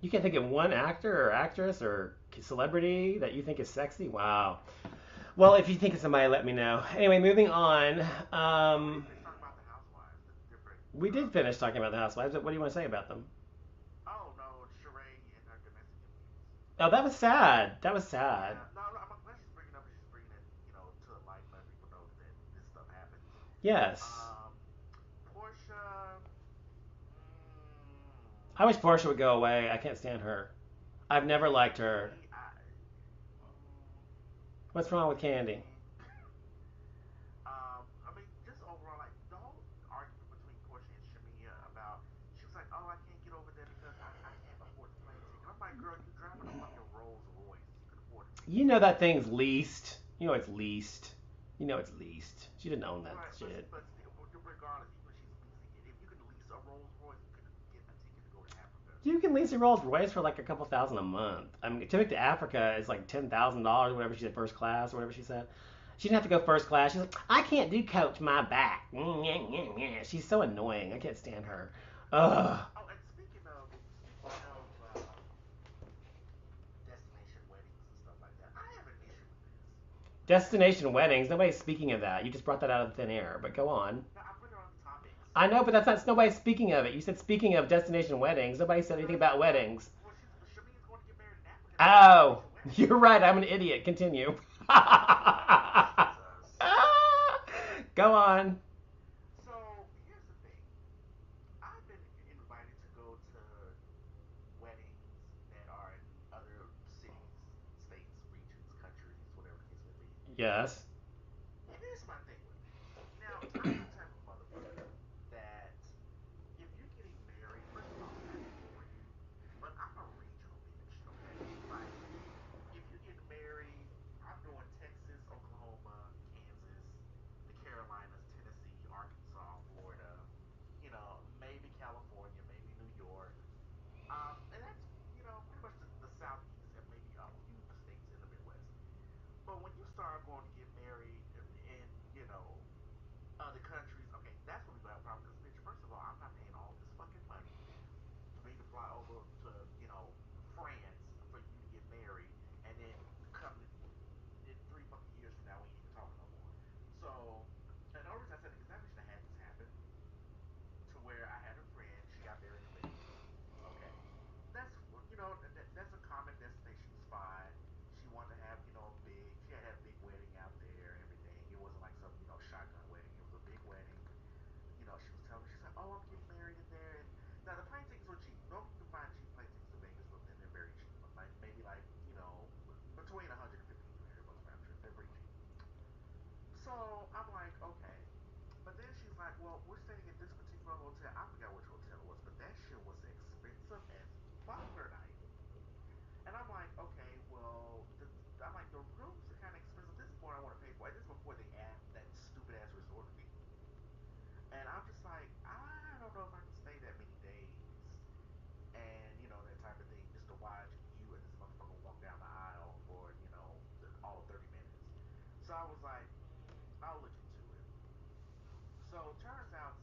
You can't think of one actor or actress or celebrity that you think is sexy? Wow. Well, if you think of somebody, let me know. Anyway, moving on. Oh, we didn't finish talking about the housewives, the different We did finish characters. talking about the housewives. What do you want to say about them? Oh no, Sheree and her domestic abuse. Oh, that was sad. That was sad. Yeah, no, I'm glad she's bringing it up and she's bringing it, to light, letting people know that this stuff happens. Yes. Um, Portia, I wish mm, Portia would go away. I can't stand her. I've never liked her. Candy, What's wrong with Candy? Candy. I mean, just overall, like the whole argument between Portia and Shamia about, she was like, "Oh, I can't get over there because I can't afford the plane ticket." I'm like, "Girl, you driving a fucking Rolls Royce. You can afford a You ticket." know that thing's leased. You know it's leased. You know it's leased. She didn't own that Right, shit. but still, regardless, even if she's leasing it, if you can lease a Rolls Royce, you can get a ticket to go to Africa. You can lease a Rolls Royce for like a couple thousand a month. I mean, to make to Africa is like $10,000, whatever she said, first class, or whatever she said. She didn't have to go first class. She's like, I can't do coach my back. She's so annoying. I can't stand her. Ugh. Oh, and speaking of destination weddings and stuff like that, I have an issue with this. Destination weddings. Nobody's speaking of that. You just brought that out of thin air. But go on. Now I put it on the topics. I know, but that's not. Nobody's speaking of it. You said speaking of destination weddings. Nobody said anything Because about weddings. she's Shamia's going to get married in Africa. That's a Oh, destination wedding. you're right. I'm an idiot. Continue. Jesus. Go on. So here's the thing. I've been invited to go to weddings that are in other cities, states, regions, countries, whatever the case may be. Yes. And here's my thing with it. Now, I'm the type of motherfucker that if you're getting married, first of all, I'm happy for you, but I'm a regional bitch, okay? Like, if you're getting married, I'm doing Texas, Oklahoma, Kansas, the Carolinas, Tennessee, Arkansas, Florida, maybe California, maybe New York. And that's, pretty much the Southeast and maybe a few states in the Midwest. But when you start going to get married in other countries, okay, that's when we gonna have a problem. Because, bitch, first of all, I'm not paying all this fucking money for me to fly over to, France for you to get married, and then come in 3 fucking years from now, we ain't even talking no more. So, and the only reason I said it, because I actually had this happen to where I had a friend, she got married in the Middle East. Okay. That's, that's a common destination spot. She wanted to have, she had a big wedding out there and everything. It wasn't like some, shotgun wedding. It was a big wedding. She was telling me, she's like, "Oh, I'm getting married in there." And now the plane tickets were cheap. Normally you can find cheap plane tickets to Vegas, and they're very cheap. Like maybe like between 150 and $300 round trip. They're pretty cheap. So I'm like, okay. But then she's like, "Well, we're staying at this particular hotel. I forgot which hotel it was, but that shit was expensive as fuck per night." And I'm like, okay, well, I'm like, the rooms are kind of expensive. This is more I want to pay for. And this is before they add that stupid ass resort fee. And I'm just like, I don't know if I can stay that many days and, that type of thing just to watch you and this motherfucker walk down the aisle for, all 30 minutes. So I was like, I'll look into it. So turns out,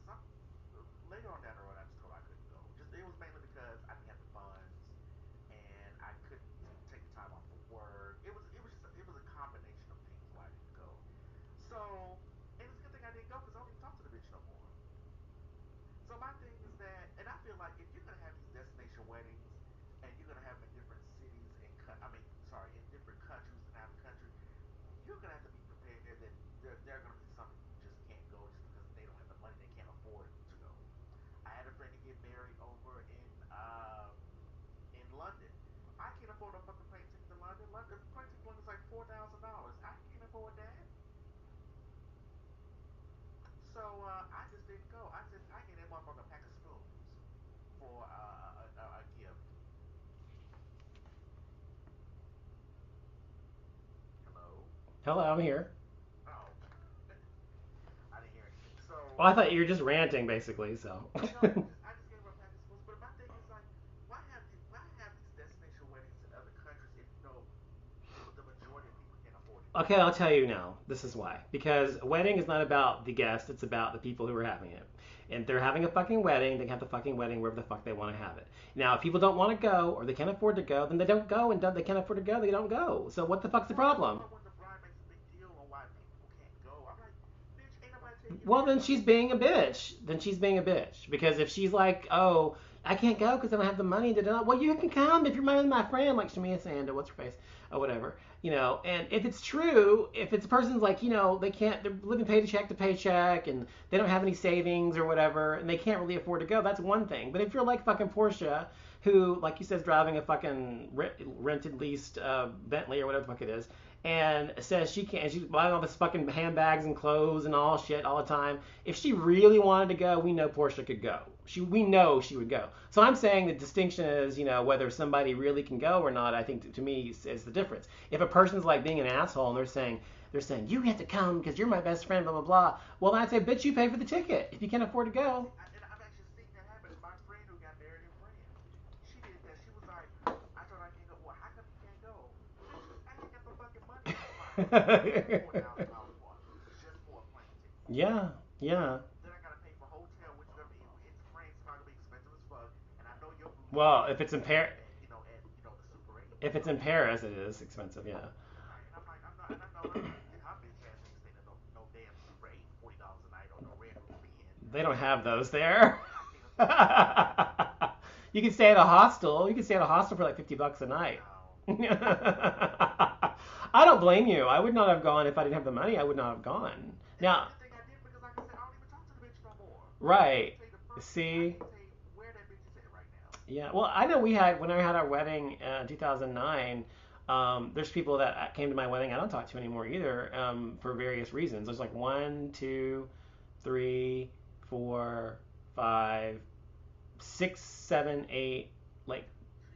later on down the road, I just told her I couldn't go. Just it was mainly because I didn't have the funds, and I couldn't take the time off of work. It was a combination of things why I didn't go. So, and it's a good thing I didn't go because I don't even talk to the bitch no more. So my thing is that, and I feel like if you're gonna have these destination weddings, and you're gonna have them in different cities and I mean, sorry, in different countries and out of the country, you're gonna have to be prepared that there are gonna be some people who just can't go just because they don't have the money, they can't afford to go. I had a friend to get married over in London. I can't afford a fucking plane ticket to London. London plane ticket to London is like $4,000. I can't afford that. So I just didn't go. I gave that motherfucker a pack of spoons for a gift. Hello. Hello, I'm here. Oh, I didn't hear anything. So Well, I thought you were just ranting, basically. So. no, I just gave her a pack of spoons. But my thing is like, why have these destination weddings in other countries if the majority of people can't afford to Okay, go? I'll tell you now. This is why. Because a wedding is not about the guest; it's about the people who are having it. And they're having a fucking wedding. They can have the fucking wedding wherever the fuck they want to have it. Now, if people don't want to go or they can't afford to go, then they don't go. And they can't afford to go, they don't go. So what the fuck's the problem? But when the bride makes a big deal on why people can't go, I'm like, bitch, ain't nobody tell you to Well, get then she's money. being a bitch. Then she's being a bitch. Because if she's like, oh, I can't go because I don't have the money to do it. Well, you can come if you're my friend, like Shamia Sanda, what's her face, or whatever. And if it's true, if it's a person's like, they can't, they're living paycheck to paycheck and they don't have any savings or whatever, and they can't really afford to go, that's one thing. But if you're like fucking Portia, who, like you said, is driving a fucking rented, leased Bentley or whatever the fuck it is, and says she can't, and she's buying all this fucking handbags and clothes and all shit all the time. If she really wanted to go, we know Portia could go. We know she would go. So I'm saying the distinction is, whether somebody really can go or not. I think to me is the difference. If a person's like being an asshole and they're saying you have to come because you're my best friend, blah blah blah. Well, I'd say, bitch, you pay for the ticket if you can't afford to go. And I've actually seen that happen. My friend who got married in France, she did that. She was like, I told her I can't go. Well, how come you can't go? Bitch, I ain't got no fucking money to fly. I got $4,000 just for a plane ticket. Yeah, yeah. Then I gotta pay for hotel, which is gonna be it's France, it's probably gonna be expensive as fuck. And I know your bougie Well, bitch if is it's in staying Paris, at the Super 8. if it's in Paris, it is expensive. Yeah. Right. And I'm like, I'm not, and I know her bitch ass ain't staying at no damn Super 8, $40 a night or no Red Roof Inn. They don't have those there. I can't afford that. You can stay at a hostel. You can stay at a hostel for like $50 a night. No. I don't blame you. I would not have gone if I didn't have the money. I would not have gone. And Now, the thing I did because, like I said, I don't even talk to the bitch no more. I right. can't tell you the first. I See, can't tell you where that bitch is at right now. yeah. Well, I know we had when I had our wedding in 2009. There's people that came to my wedding I don't talk to anymore either for various reasons. There's like one, two, three, four, five, six, seven, eight, like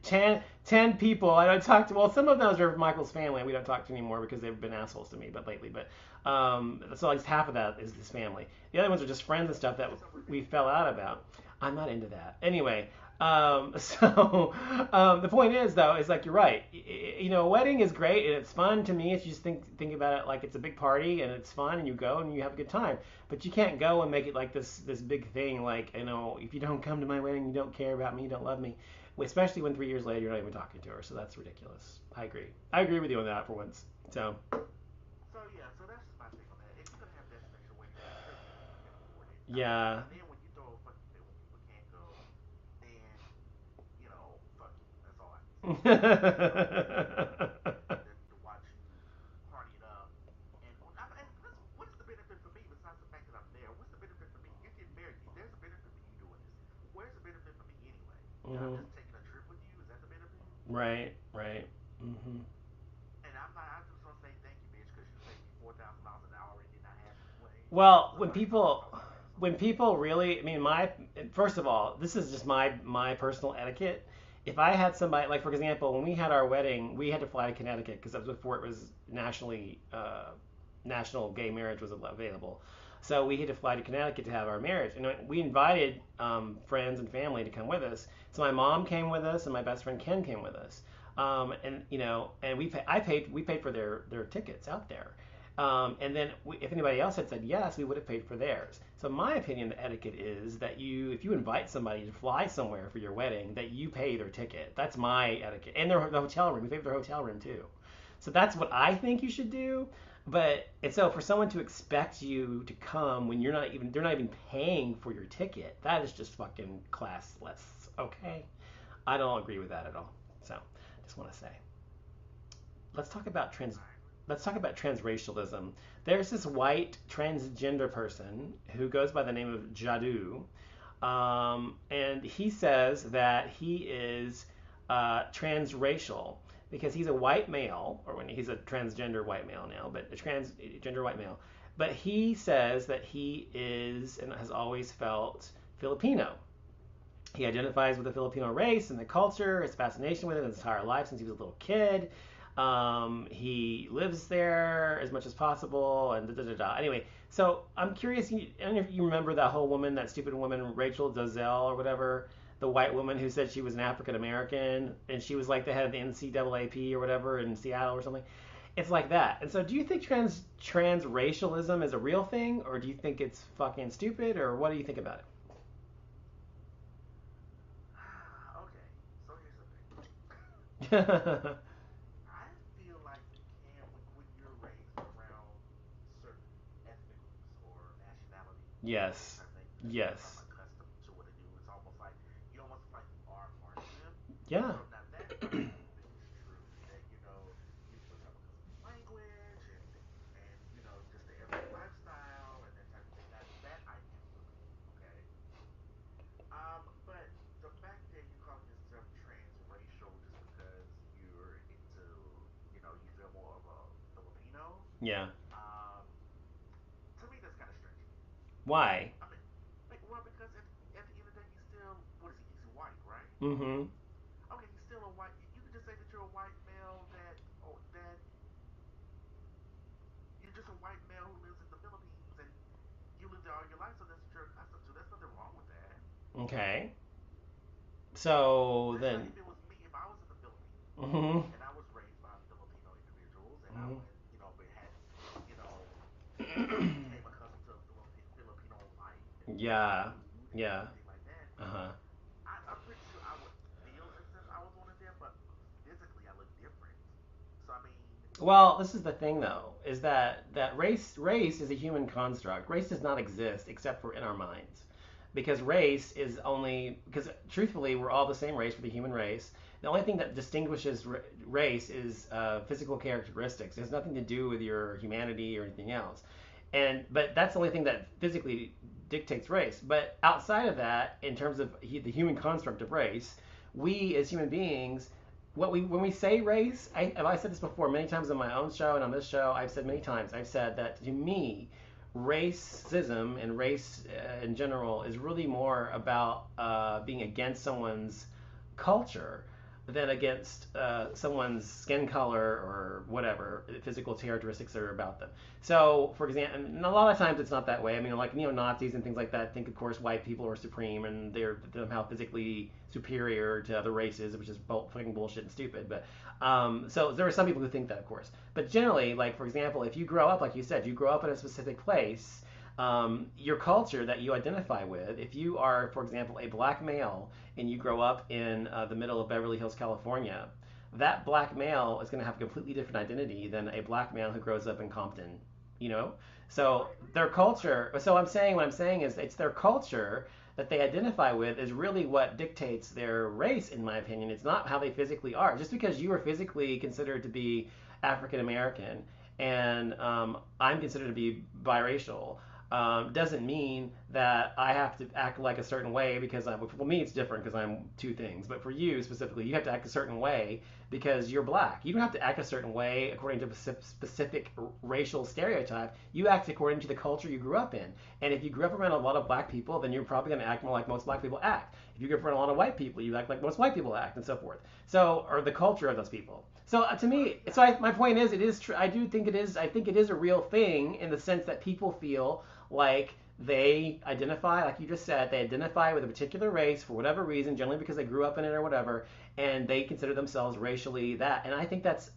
Jesus. 10 people I don't talk to. Well, some of those are Michael's family and we don't talk to anymore because they've been assholes to me, but lately. But so at least half of that is his family. The other ones are just friends and stuff that we fell out about. I'm not into that. Anyway, the point is though, is like you're right. A wedding is great and it's fun to me if you just think about it like it's a big party and it's fun and you go and you have a good time. But you can't go and make it like this big thing. Like if you don't come to my wedding, you don't care about me, you don't love me. Especially when 3 years later you're not even talking to her. So that's ridiculous. I agree. I agree with you on that for once. So So yeah, so that's just my take on that. If you're gonna have that special wedding, make sure you can afford it. yeah. And then when you throw a fucking fit when people can't go, then fuck you. That's all I can say. There's no reason to watch you party it up. And listen, what is the benefit for me besides the fact that I'm there? What's the benefit for me? You're getting married. There's a benefit for you doing this. Where's the benefit for me anyway? That I'm hmm just taking a trip with you? Is that the benefit? Right. Right. hmm And I'm just gonna say thank you, bitch, because you paid me $4,000 an hour and did not have anyway. Well, So like, I'll talk to your ass when later. people really, I mean, first of all, this is just my personal etiquette. If I had somebody, like for example, when we had our wedding, we had to fly to Connecticut because that was before it was national gay marriage was available. So we had to fly to Connecticut to have our marriage, and we invited friends and family to come with us. So my mom came with us, and my best friend Ken came with us. And we paid for their tickets out there. And then if anybody else had said yes, we would have paid for theirs. So in my opinion, the etiquette is that if you invite somebody to fly somewhere for your wedding, that you pay their ticket. That's my etiquette, and the hotel room. We pay for their hotel room too. So that's what I think you should do. And so for someone to expect you to come when they're not even paying for your ticket, that is just fucking classless. Okay, I don't agree with that at all. So just want to say, let's talk about trans. I agree. Let's talk about transracialism. There's this white transgender person who goes by the name of Jadu, and he says that he is transracial because he's a white male, or when he's a transgender white male now, but a transgender white male. But he says that he is and has always felt Filipino. He identifies with the Filipino race and the culture, his fascination with it his entire life since he was a little kid. He lives there as much as possible, and da da da da. Anyway, so I'm curious. I don't know if you remember that whole woman, that stupid woman, Rachel Dozell or whatever, the white woman who said she was an African American, and she was like the head of the NCAAP or whatever in Seattle or something. It's like that. And so, do you think transracialism is a real thing, or do you think it's fucking stupid, or what do you think about it? I feel like you can when you're raised around certain ethnic groups or nationalities or those Yes. type of things that you become Yes. accustomed to what they do. It's almost like you almost feel like you are part of them. Yeah. So now that part of it is true that you become accustomed to language and just the everyday lifestyle and that type of thing. Now that I do believe, okay. But the fact that you're calling yourself transracial just because you're into, you feel more of a Filipino, Yeah. um, to me that's kind of stretching it. Why? I mean, well, because at the end of the day, he's still, what is he? He's white, right? Mm-hmm. Okay, he's still a white. You could just say that you're a white male that you're just a white male who lives in the Philippines and you lived there all your life, so that's what you're accustomed to. There's nothing wrong with that. Okay. So Just like then. if it was me, if I was in the Philippines Mm-hmm. and I was raised by Filipino individuals and I Mm-hmm. went, but had, you know, became accustomed to Filipino life and Yeah. food and Yeah. everything like that, Uh-huh. I'm pretty sure I would feel as if I was one of them, but physically I look different. So I mean, Well, this is the thing though, is that race is a human construct. Race does not exist except for in our minds. Because race is only because truthfully we're all the same race, we're the human race. The only thing that distinguishes race is physical characteristics. It has nothing to do with your humanity or anything else. And but that's the only thing that physically dictates race. But outside of that, in terms of the human construct of race, we as human beings what we when we say race, I've said this before many times on my own show and on this show. I've said many times. I've said that to me, racism and race in general is really more about being against someone's culture than against someone's skin color or whatever physical characteristics that are about them. So, for example, and a lot of times it's not that way. I mean, like neo-Nazis and things like that think, of course, white people are supreme and they're somehow physically superior to other races, which is fucking bullshit and stupid. But so there are some people who think that, of course. But generally, like for example, if you grow up, like you said, you grow up in a specific place, your culture that you identify with. If you are, for example, a black male and you grow up in the middle of Beverly Hills, California, that black male is going to have a completely different identity than a black male who grows up in Compton. You know, so I agree. their culture. So I'm saying what I'm saying is it's their culture that they identify with is really what dictates their race, in my opinion. It's not how they physically are. Just because you are physically considered to be African American and I'm considered to be biracial, doesn't mean that I have to act like a certain way because for me it's different because I'm two things. But for you specifically, you have to act a certain way because you're black. You don't have to act a certain way according to a specific racial stereotype. You act according to the culture you grew up in. And if you grew up around a lot of black people, then you're probably going to act more like most black people act. If you grew up around a lot of white people, you act like most white people act, and so forth. So, or the culture of those people. So to Well, me, yeah, my point is, it is true. I do think it is. I think it is a real thing in the sense that people feel like they identify, like you just said, they identify with a particular race for whatever reason, generally because they grew up in it or whatever, and they consider themselves racially that. And I think that's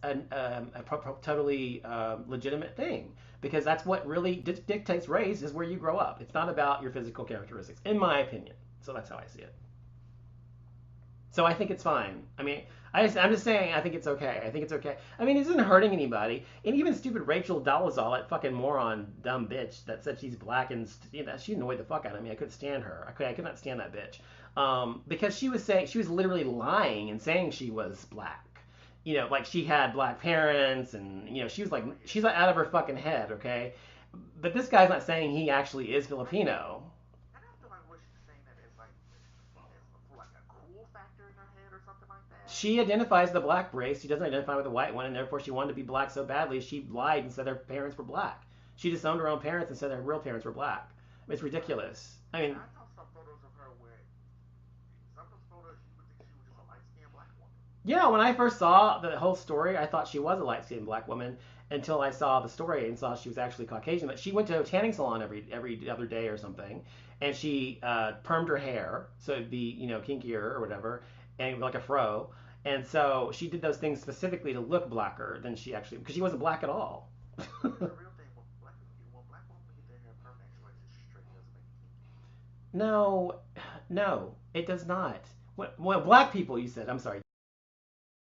totally legitimate thing because that's what really dictates race is where you grow up. It's not about your physical characteristics, in my opinion. So that's how I see it. So I think it's fine. I mean, I'm just saying I think it's okay. I think it's okay. I mean, it isn't hurting anybody. And even stupid Rachel Dolezal, that fucking moron, dumb bitch that said she's black and she annoyed the fuck out of me. I couldn't stand her. I could not stand that bitch because she was saying she was literally lying and saying she was black. Like she had black parents and she was like oh yeah. she's like out of her fucking head. Okay, but this guy's not saying he actually is And I feel like Filipino. and I feel like what she's saying that as like as for like a cool factor in her head or something like that. She identifies the black race. She doesn't identify with the white one, and therefore she wanted to be black so badly she lied and said her parents were black. She disowned her own parents and said her real parents were black. It's Right. ridiculous. I And mean, I saw some photos of her where some of those photos you would think she was just a light skinned black woman. yeah, when I first saw the whole story, I thought she was a light-skinned black woman until I saw the story and saw she was actually Caucasian. But she went to a tanning salon every other day or something, and she permed her hair so it'd be kinkier or whatever, and like a fro. And so she did those things specifically to look blacker than she actually because she wasn't black at all. But here's the real thing: when black women get their hair permed, actually like just straight, doesn't make it kinky. No, no, it does not. Well, black people, you said. I'm sorry.